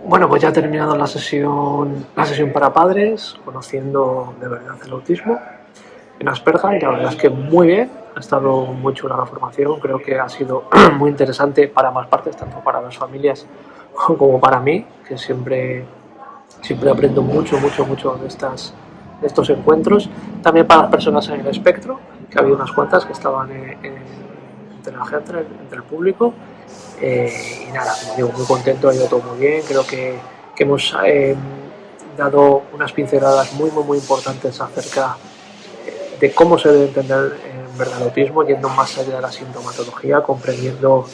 Bueno, pues ya ha terminado la sesión para padres, conociendo de verdad el autismo en Asperger, y la verdad es que muy bien, ha estado muy chula la formación, creo que ha sido muy interesante para ambas partes, tanto para las familias como para mí, que siempre aprendo mucho de estos encuentros. También para las personas en el espectro, que había unas cuantas que estaban entre la gente, entre el público. Y nada, como digo, muy contento, ha ido todo muy bien. Creo que hemos dado unas pinceladas muy importantes acerca de cómo se debe entender en verdad el autismo, yendo más allá de la sintomatología, comprendiendo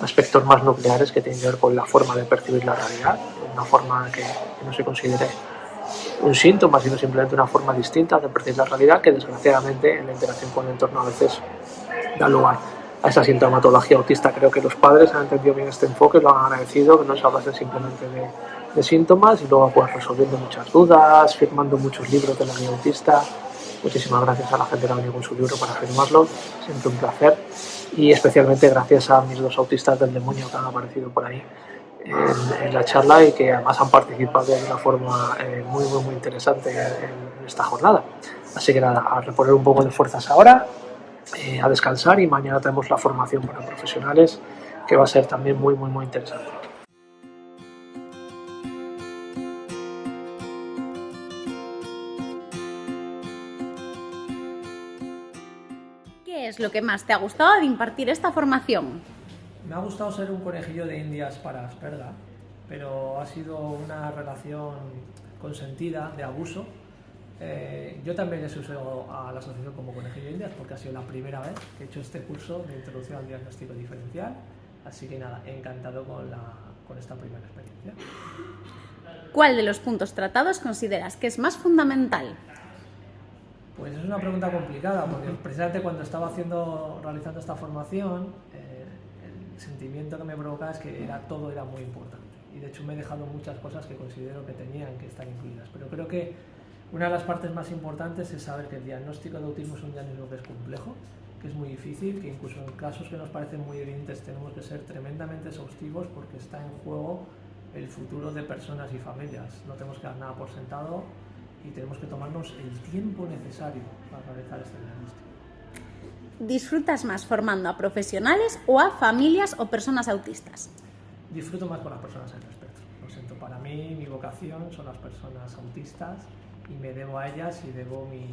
aspectos más nucleares que tienen que ver con la forma de percibir la realidad, una forma que no se considere un síntoma, sino simplemente una forma distinta de percibir la realidad que desgraciadamente en la interacción con el entorno a veces da lugar a esa sintomatología autista. Creo que los padres han entendido bien este enfoque, lo han agradecido, que no se hablase simplemente de síntomas y luego pues resolviendo muchas dudas, firmando muchos libros de la guía autista. Muchísimas gracias a la gente que ha venido con su libro para firmarlo, siempre un placer. Y especialmente gracias a mis dos autistas del demonio que han aparecido por ahí en la charla y que además han participado de una forma muy interesante en esta jornada. Así que nada, a reponer un poco de fuerzas ahora, a descansar, y mañana tenemos la formación para profesionales que va a ser también muy interesante. ¿Qué es lo que más te ha gustado de impartir esta formación? Me ha gustado ser un conejillo de indias para Asperger, pero ha sido una relación consentida de abuso. Yo también les uso a la asociación como conejillo de indias porque ha sido la primera vez que he hecho este curso de introducción al diagnóstico diferencial, así que nada, encantado con esta primera experiencia. ¿Cuál de los puntos tratados consideras que es más fundamental? Pues es una pregunta complicada, porque precisamente cuando estaba realizando esta formación, el sentimiento que me provocaba es que todo era muy importante. Y de hecho me he dejado muchas cosas que considero que tenían que estar incluidas. Pero creo que una de las partes más importantes es saber que el diagnóstico de autismo es un diagnóstico que es complejo, que es muy difícil, que incluso en casos que nos parecen muy evidentes tenemos que ser tremendamente exhaustivos porque está en juego el futuro de personas y familias. No tenemos que dar nada por sentado y tenemos que tomarnos el tiempo necesario para realizar este diagnóstico. ¿Disfrutas más formando a profesionales o a familias o personas autistas? Disfruto más con las personas en el espectro. Lo siento, para mí mi vocación son las personas autistas y me debo a ellas y debo mi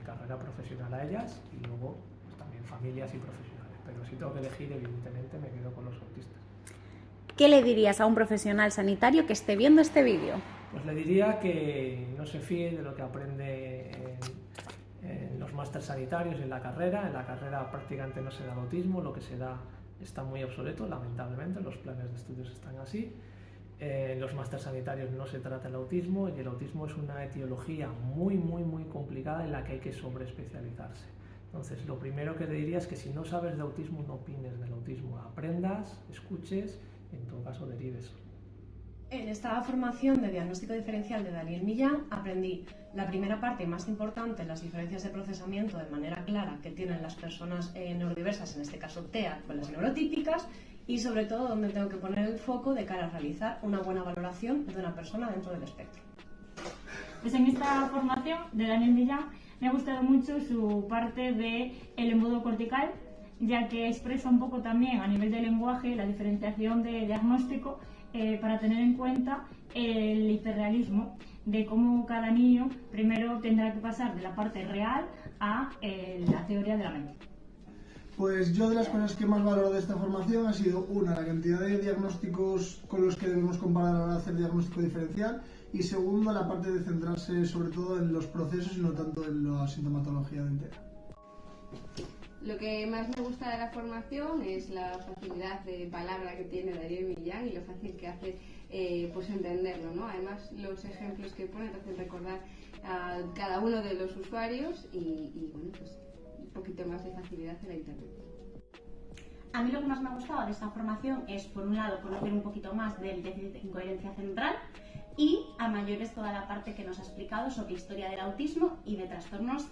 carrera profesional a ellas y luego pues, también familias y profesionales. Pero si tengo que elegir, evidentemente me quedo con los autistas. ¿Qué le dirías a un profesional sanitario que esté viendo este vídeo? Pues le diría que no se fíe de lo que aprende en los másteres sanitarios, en la carrera. En la carrera prácticamente no se da el autismo, lo que se da está muy obsoleto, lamentablemente, los planes de estudios están así. En los másteres sanitarios no se trata el autismo y el autismo es una etiología muy complicada en la que hay que sobreespecializarse. Entonces, lo primero que te diría es que si no sabes de autismo, no opines del autismo. Aprendas, escuches y en todo caso derives. En esta formación de diagnóstico diferencial de Daniel Millán aprendí la primera parte más importante, las diferencias de procesamiento de manera clara que tienen las personas neurodiversas, en este caso TEA, con las neurotípicas, y sobre todo donde tengo que poner el foco de cara a realizar una buena valoración de una persona dentro del espectro. Pues en esta formación de Daniel Millán me ha gustado mucho su parte del embudo cortical, ya que expresa un poco también a nivel de lenguaje la diferenciación de diagnóstico para tener en cuenta el hiperrealismo de cómo cada niño primero tendrá que pasar de la parte real a la teoría de la mente. Pues yo de las cosas que más valoro de esta formación ha sido una, la cantidad de diagnósticos con los que debemos comparar a la hora de hacer diagnóstico diferencial, y segundo, la parte de centrarse sobre todo en los procesos y no tanto en la sintomatología entera. Lo que más me gusta de la formación es la facilidad de palabra que tiene Daniel Millán y lo fácil que hace pues entenderlo, ¿no? Además, los ejemplos que pone te hacen recordar a cada uno de los usuarios y bueno, pues un poquito más de facilidad en la internet. A mí lo que más me ha gustado de esta formación es, por un lado, conocer un poquito más del déficit de incoherencia central y, a mayores, toda la parte que nos ha explicado sobre historia del autismo y de trastornos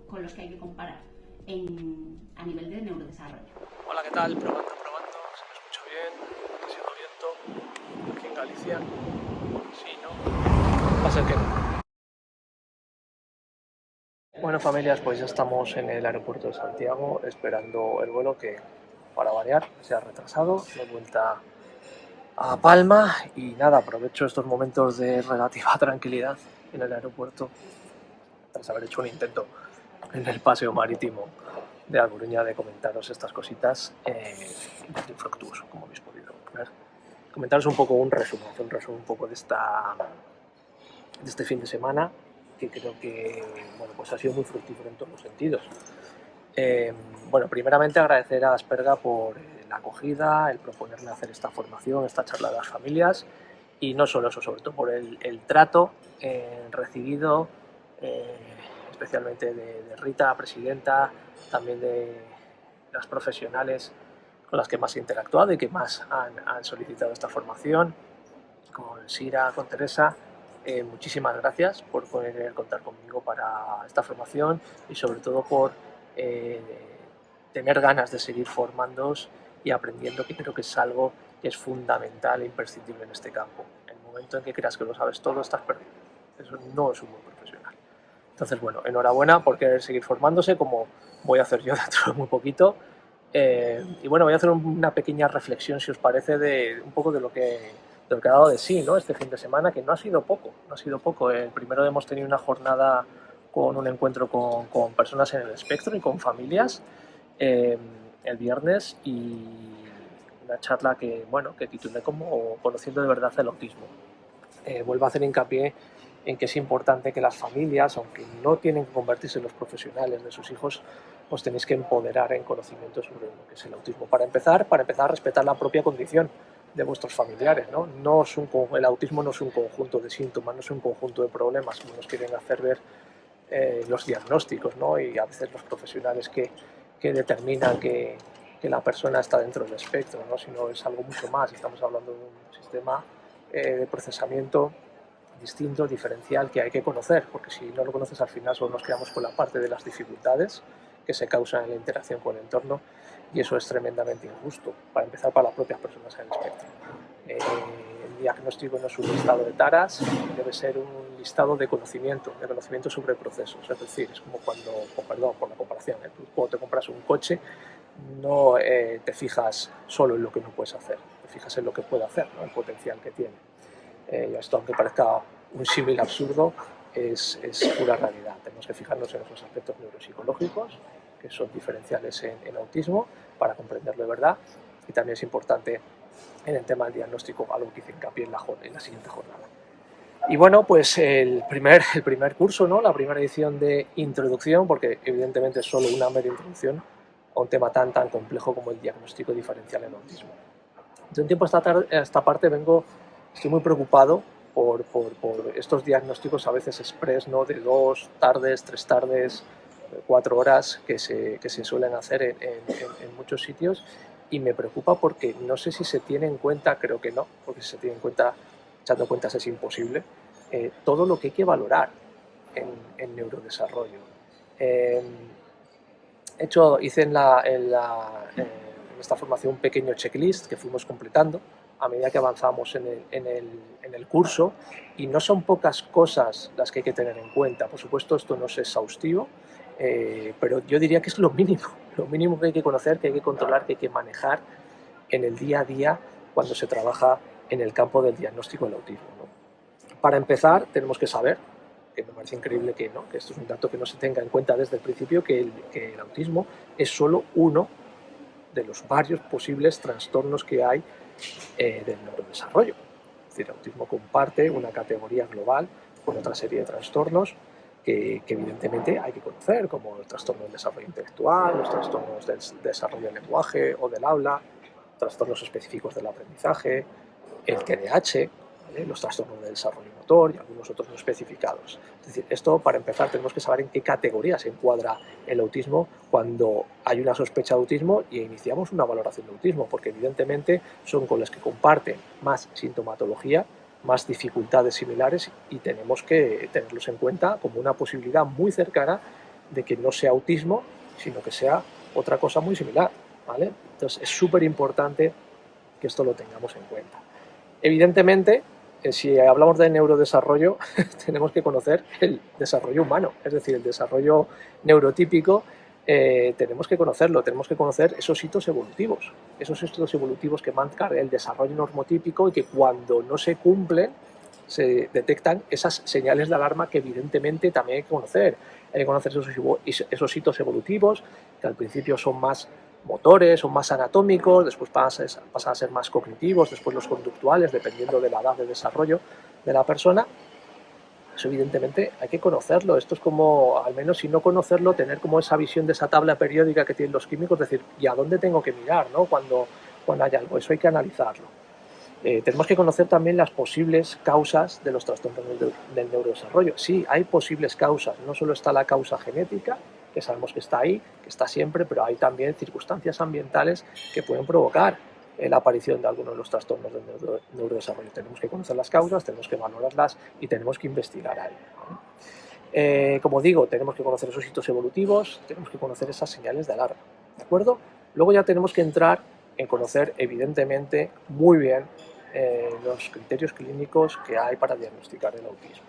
con los que hay que comparar a nivel de neurodesarrollo. Hola, ¿qué tal? Probando, se me escucha bien, haciendo viento aquí en Galicia. presencial. Sí, ¿no? Va a ser que no. Bueno, familias, pues ya estamos en el aeropuerto de Santiago esperando el vuelo que, para variar, se ha retrasado de vuelta a Palma. Y nada, aprovecho estos momentos de relativa tranquilidad en el aeropuerto tras haber hecho un intento en el paseo marítimo de A Coruña de comentaros estas cositas infructuoso, como habéis podido ver. Comentaros un poco un resumen un poco de este fin de semana, que creo que bueno, pues ha sido muy fructífero en todos los sentidos. Bueno, primeramente agradecer a Asperga por la acogida, el proponerme hacer esta formación, esta charla de las familias, y no solo eso, sobre todo por el trato recibido, especialmente de Rita, presidenta, también de las profesionales con las que más he interactuado y que más han solicitado esta formación, con Sira, con Teresa. Muchísimas gracias por poder contar conmigo para esta formación y sobre todo por tener ganas de seguir formándoos y aprendiendo, que creo que es algo que es fundamental e imprescindible en este campo. En el momento en que creas que lo sabes todo, estás perdido. Eso no es un buen profesional. Entonces, bueno, enhorabuena por querer seguir formándose, como voy a hacer yo dentro de muy poquito. Y bueno, voy a hacer una pequeña reflexión, si os parece, de un poco de lo que ha dado de sí, ¿no? Este fin de semana, que no ha sido poco. El primero hemos tenido una jornada con un encuentro con personas en el espectro y con familias el viernes, y una charla que titulé como Conociendo de verdad el autismo. Vuelvo a hacer hincapié en que es importante que las familias, aunque no tienen que convertirse en los profesionales de sus hijos, os tenéis que empoderar en conocimiento sobre lo que es el autismo. Para empezar a respetar la propia condición de vuestros familiares, ¿no? El autismo no es un conjunto de síntomas, no es un conjunto de problemas, como nos quieren hacer ver los diagnósticos, ¿no? Y a veces los profesionales que determinan que la persona está dentro del espectro, ¿no? Sino es algo mucho más. Estamos hablando de un sistema de procesamiento distinto, diferencial, que hay que conocer, porque si no lo conoces, al final solo nos quedamos con la parte de las dificultades que se causan en la interacción con el entorno, y eso es tremendamente injusto, para empezar, para las propias personas en el espectro. El diagnóstico no es un listado de taras, debe ser un listado de conocimiento sobre procesos. Es decir, es como cuando, perdón por la comparación, tú cuando te compras un coche, no te fijas solo en lo que no puedes hacer, te fijas en lo que puede hacer, ¿no? El potencial que tiene. Esto, aunque parezca un símil absurdo, es pura realidad. Tenemos que fijarnos en esos aspectos neuropsicológicos, que son diferenciales en autismo, para comprenderlo de verdad. Y también es importante en el tema del diagnóstico, algo que hice hincapié en la siguiente jornada. Y bueno, pues el primer curso, ¿no? La primera edición de introducción, porque evidentemente es solo una mera introducción a un tema tan complejo como el diagnóstico diferencial en autismo. De un tiempo a esta parte estoy muy preocupado por estos diagnósticos a veces express, ¿no? De 2 tardes, 3 tardes, 4 horas que se suelen hacer en muchos sitios, y me preocupa porque no sé si se tiene en cuenta, creo que no, porque si se tiene en cuenta, echando cuentas es imposible, todo lo que hay que valorar en neurodesarrollo. Hice en esta formación un pequeño checklist que fuimos completando a medida que avanzamos en el curso, y no son pocas cosas las que hay que tener en cuenta. Por supuesto, esto no es exhaustivo, pero yo diría que es lo mínimo que hay que conocer, que hay que controlar, que hay que manejar en el día a día cuando se trabaja en el campo del diagnóstico del autismo, ¿no? Para empezar, tenemos que saber, que me parece increíble que esto es un dato que no se tenga en cuenta desde el principio, que el autismo es solo uno de los varios posibles trastornos que hay del neurodesarrollo. Es decir, el autismo comparte una categoría global con otra serie de trastornos que evidentemente hay que conocer, como el trastorno del desarrollo intelectual, los trastornos del desarrollo del lenguaje o del habla, trastornos específicos del aprendizaje, el TDAH, los trastornos del desarrollo motor y algunos otros no especificados. Es decir, esto, para empezar, tenemos que saber en qué categoría se encuadra el autismo cuando hay una sospecha de autismo y iniciamos una valoración de autismo, porque evidentemente son con las que comparten más sintomatología, más dificultades similares, y tenemos que tenerlos en cuenta como una posibilidad muy cercana de que no sea autismo, sino que sea otra cosa muy similar, ¿vale? Entonces es súper importante que esto lo tengamos en cuenta. Evidentemente, si hablamos de neurodesarrollo, tenemos que conocer el desarrollo humano, es decir, el desarrollo neurotípico. Tenemos que conocerlo, tenemos que conocer esos hitos evolutivos que marcan el desarrollo normotípico y que cuando no se cumplen se detectan esas señales de alarma que evidentemente también hay que conocer. Hay que conocer esos hitos evolutivos que al principio son más motores, son más anatómicos, después pasan a ser más cognitivos, después los conductuales, dependiendo de la edad de desarrollo de la persona. Eso evidentemente hay que conocerlo. Esto es como, al menos si no conocerlo, tener como esa visión de esa tabla periódica que tienen los químicos, decir, ¿y a dónde tengo que mirar, ¿no? cuando hay algo? Eso hay que analizarlo. Tenemos que conocer también las posibles causas de los trastornos del neurodesarrollo. Sí, hay posibles causas. No solo está la causa genética, que sabemos que está ahí, que está siempre, pero hay también circunstancias ambientales que pueden provocar la aparición de algunos de los trastornos del neurodesarrollo. Tenemos que conocer las causas, tenemos que valorarlas y tenemos que investigar ahí, ¿no? Como digo, tenemos que conocer esos hitos evolutivos, tenemos que conocer esas señales de alarma, ¿de acuerdo? Luego ya tenemos que entrar en conocer, evidentemente, muy bien los criterios clínicos que hay para diagnosticar el autismo,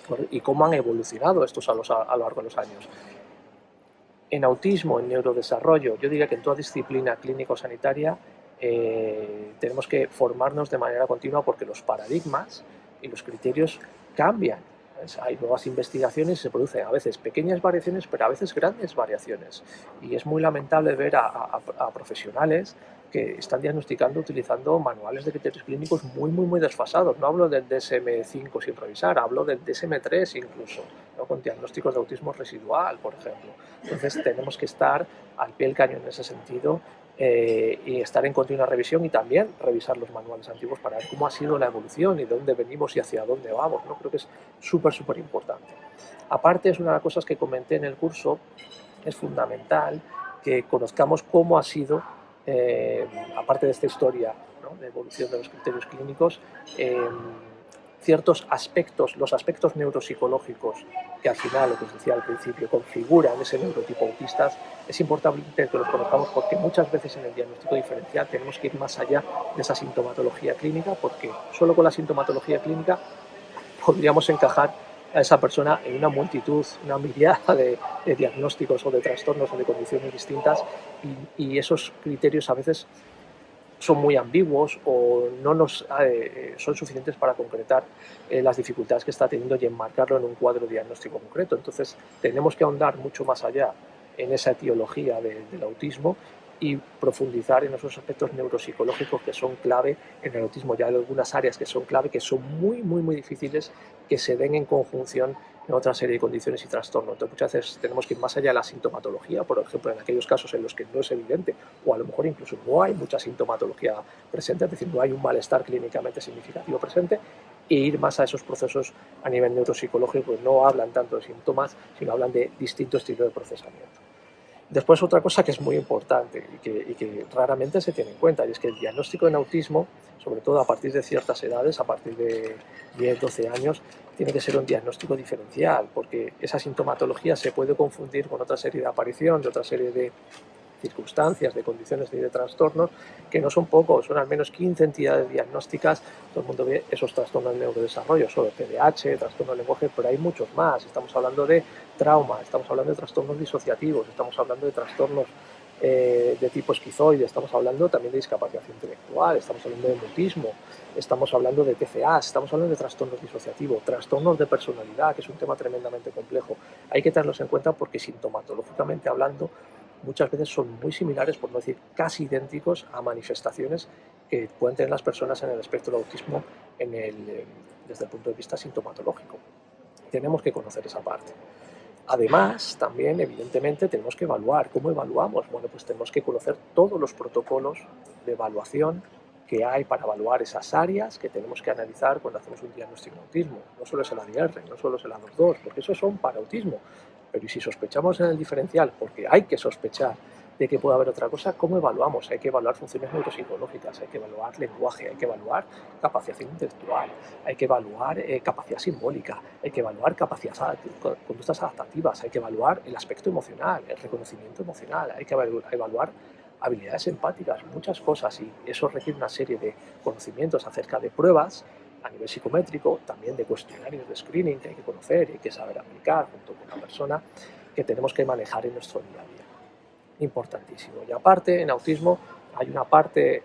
¿no? Y cómo han evolucionado estos a lo largo de los años. En autismo, en neurodesarrollo, yo diría que en toda disciplina clínico-sanitaria tenemos que formarnos de manera continua porque los paradigmas y los criterios cambian. Hay nuevas investigaciones y se producen a veces pequeñas variaciones, pero a veces grandes variaciones. Y es muy lamentable ver a profesionales que están diagnosticando utilizando manuales de criterios clínicos muy desfasados. No hablo del DSM-5 sin revisar, hablo del DSM-3 incluso, ¿no? Con diagnósticos de autismo residual, por ejemplo. Entonces tenemos que estar al pie del cañón en ese sentido y estar en continua revisión y también revisar los manuales antiguos para ver cómo ha sido la evolución y de dónde venimos y hacia dónde vamos, ¿no? Creo que es súper importante. Aparte, es una de las cosas que comenté en el curso, es fundamental que conozcamos cómo ha sido, aparte de esta historia, ¿no?, de evolución de los criterios clínicos, ciertos aspectos, los aspectos neuropsicológicos que al final, lo que os decía al principio, configuran ese neurotipo autista. Es importante que los conozcamos porque muchas veces en el diagnóstico diferencial tenemos que ir más allá de esa sintomatología clínica, porque solo con la sintomatología clínica podríamos encajar a esa persona en una multitud, una mirada de diagnósticos o de trastornos o de condiciones distintas y esos criterios a veces son muy ambiguos o no son suficientes para concretar las dificultades que está teniendo y enmarcarlo en un cuadro diagnóstico concreto. Entonces tenemos que ahondar mucho más allá en esa etiología del autismo y profundizar en esos aspectos neuropsicológicos que son clave en el autismo. Ya hay algunas áreas que son clave, que son muy difíciles que se den en conjunción en otra serie de condiciones y trastornos. Entonces muchas veces tenemos que ir más allá de la sintomatología, por ejemplo, en aquellos casos en los que no es evidente o a lo mejor incluso no hay mucha sintomatología presente, es decir, no hay un malestar clínicamente significativo presente, e ir más a esos procesos a nivel neuropsicológico que no hablan tanto de síntomas, sino hablan de distinto estilo de procesamiento. Después otra cosa que es muy importante y que raramente se tiene en cuenta, y es que el diagnóstico en autismo, sobre todo a partir de ciertas edades, a partir de 10-12 años, tiene que ser un diagnóstico diferencial, porque esa sintomatología se puede confundir con otra serie de aparición, de otra serie de circunstancias, de condiciones y de trastornos, que no son pocos, son al menos 15 entidades diagnósticas. Todo el mundo ve esos trastornos del neurodesarrollo, sobre TDAH, trastorno del lenguaje, pero hay muchos más. Estamos hablando de trauma, estamos hablando de trastornos disociativos, estamos hablando de trastornos de tipo esquizoide, estamos hablando también de discapacidad intelectual, estamos hablando de mutismo, estamos hablando de TCA, estamos hablando de trastornos disociativos, trastornos de personalidad, que es un tema tremendamente complejo. Hay que tenerlos en cuenta porque sintomatológicamente hablando muchas veces son muy similares, por no decir casi idénticos, a manifestaciones que pueden tener las personas en el espectro del autismo desde el punto de vista sintomatológico. Tenemos que conocer esa parte. Además, también, evidentemente, tenemos que evaluar. ¿Cómo evaluamos? Bueno, pues tenemos que conocer todos los protocolos de evaluación que hay para evaluar esas áreas que tenemos que analizar cuando hacemos un diagnóstico de autismo. No solo es el ADR, no solo es el ADOS2, porque esos son para autismo. Pero si sospechamos en el diferencial, porque hay que sospechar de que puede haber otra cosa, ¿cómo evaluamos? Hay que evaluar funciones neuropsicológicas, hay que evaluar lenguaje, hay que evaluar capacidad intelectual, hay que evaluar capacidad simbólica, hay que evaluar conductas adaptativas, hay que evaluar el aspecto emocional, el reconocimiento emocional, hay que evaluar habilidades empáticas, muchas cosas, y eso requiere una serie de conocimientos acerca de pruebas a nivel psicométrico, también de cuestionarios de screening que hay que conocer y hay que saber aplicar junto con la persona, que tenemos que manejar en nuestro día a día. Importantísimo. Y aparte, en autismo hay una parte,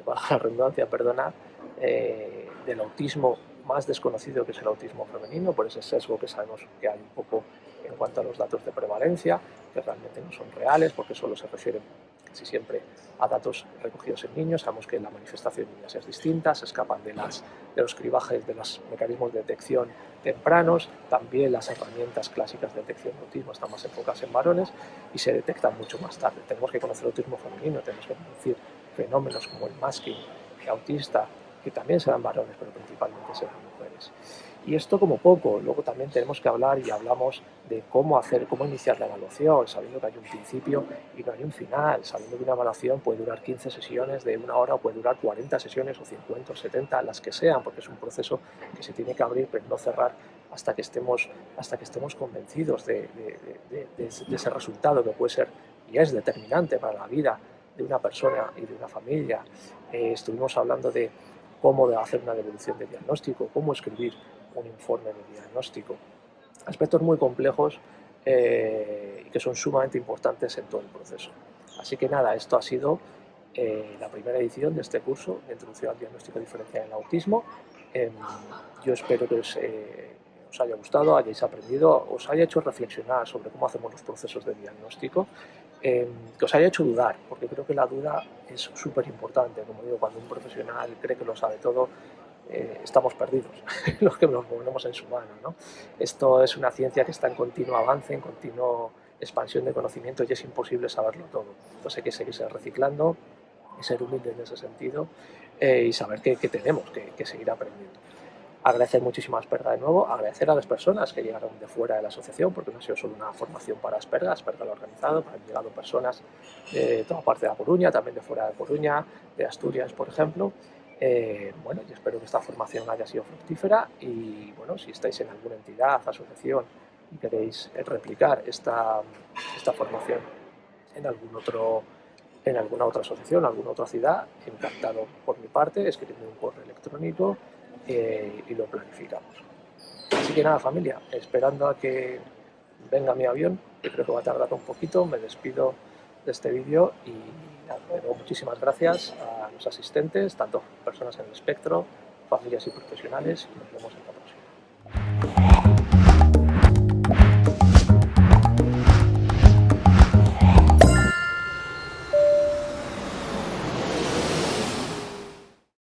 bajo la redundancia, perdonad, del autismo más desconocido, que es el autismo femenino, por ese sesgo que sabemos que hay un poco en cuanto a los datos de prevalencia, que realmente no son reales, porque solo se refieren casi siempre a datos recogidos en niños. Sabemos que la manifestación en niñas es distinta, se escapan de los cribajes, de los mecanismos de detección tempranos. También las herramientas clásicas de detección de autismo están más enfocadas en varones y se detectan mucho más tarde. Tenemos que conocer el autismo femenino, tenemos que conocer fenómenos como el masking autista, que también serán varones, pero principalmente serán mujeres. Y esto como poco. Luego también tenemos que hablar, y hablamos de cómo iniciar la evaluación, sabiendo que hay un principio y no hay un final, sabiendo que una evaluación puede durar 15 sesiones de 1 hora o puede durar 40 sesiones o 50 o 70, las que sean, porque es un proceso que se tiene que abrir pero no cerrar hasta que estemos convencidos de ese resultado, que puede ser y es determinante para la vida de una persona y de una familia. Estuvimos hablando de cómo hacer una devolución de diagnóstico, cómo escribir un informe de diagnóstico. Aspectos muy complejos y que son sumamente importantes en todo el proceso. Así que nada, esto ha sido la primera edición de este curso de Introducción al Diagnóstico Diferencial en el Autismo. Yo espero que os haya gustado, hayáis aprendido, os haya hecho reflexionar sobre cómo hacemos los procesos de diagnóstico, que os haya hecho dudar, porque creo que la duda es súper importante. Como digo, cuando un profesional cree que lo sabe todo, estamos perdidos, los que nos movemos en su mano, ¿no? Esto es una ciencia que está en continuo avance, en continuo expansión de conocimiento, y es imposible saberlo todo. Entonces hay que seguirse reciclando y ser humilde en ese sentido, y saber que tenemos que seguir aprendiendo. Agradecer muchísimo a Asperga de nuevo, agradecer a las personas que llegaron de fuera de la asociación, porque no ha sido solo una formación para Asperga lo ha organizado, han llegado personas de toda parte de La Coruña, también de fuera de Coruña, de Asturias, por ejemplo. Bueno, y espero que esta formación haya sido fructífera, y bueno, si estáis en alguna entidad, asociación y queréis replicar esta formación en alguna otra asociación, alguna otra ciudad, encantado por mi parte, escribidme un correo electrónico y lo planificamos. Así que nada, familia, esperando a que venga mi avión, que creo que va a tardar un poquito, me despido de este vídeo y nada, de nuevo muchísimas gracias a los asistentes, tanto personas en el espectro, familias y profesionales, y nos vemos en la próxima.